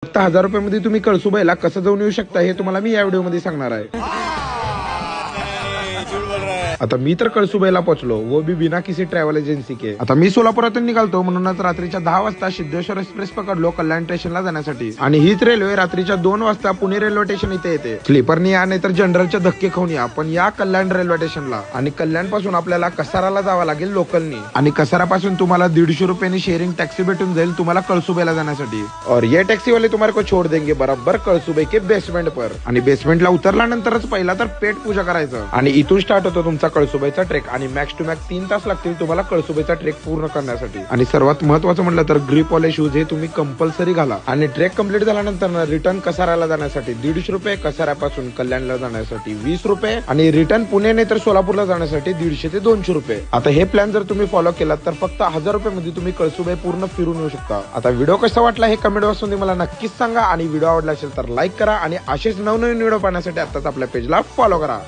फक्त 1000 रुपयामध्ये तुम्ही कळसुबाईला कसं जाऊन येऊ शकता हे तुम्हाला मी या व्हिडिओमध्ये सांगणार आहे। आता मी तर कळसुबाईला पोहोचलो वो भी बिना किसी ट्रॅव्हल एजन्सी के। आता मी सोलापुरातून निघालतो म्हणूनच रात्रीच्या 10 वाजता सिद्धेश्वर एक्सप्रेस पकडलो कल्याण स्टेशनला जाण्यासाठी आणि हीच रेल्वे रात्रीच्या 2 वाजता पुणे रेल्वे स्टेशन इथे येते। स्लीपरनी या नाही तर जनरलच्या धक्के खाऊन या पण या कल्याण रेल्वे स्टेशनला आणि कल्याण पासून आपल्याला कसाराला जावं लागेल लोकलनी आणि कसारापासून तुम्हाला 150 रुपयांनी शेअरिंग टॅक्सी भेटून जाईल तुम्हाला कळसुबाईला जाण्यासाठी और ये टॅक्सी वाले तुम्हारे को छोड़ देंगे बराबर कळसुबाई के बेसमेंट पर आणि बेसमेंटला उतरल्यानंतरच पहिला तर पेट पूजा करायचं आणि इथून स्टार्ट होतो तुमचा कळसुबाईचा ट्रेक आणि मॅक्स टू मॅक्स 3 तास लागतील तुम्हाला कळसुबाईचा ट्रेक पूर्ण करण्यासाठी। आणि सर्वात महत्वाचं म्हटलं तर ग्रिप वाले शूज हे तुम्ही कंपल्सरी घाला आणि ट्रेक कंप्लीट झाल्यानंतर रिटर्न कसाराला जाण्यासाठी 150 रुपये, कसारापासून कल्याणला जाण्यासाठी 20 रुपये आणि रिटर्न पुणे नाही तर सोलापूरला जाण्यासाठी 150 ते 200 रुपये। आता हे प्लॅन जर तुम्ही फॉलो केला तर फक्त 1000 रुपये मध्ये तुम्ही कळसुबाई पूर्ण फिरून येऊ शकता। आता व्हिडिओ कसा वाटला हे कमेंट बॉक्स मध्ये मला नक्कीच सांगा आणि व्हिडिओ आवडला असेल तर लाईक करा आणि असेच नवनवीन व्हिडिओ पाहण्यासाठी आताच आपल्या पेजला फॉलो करा।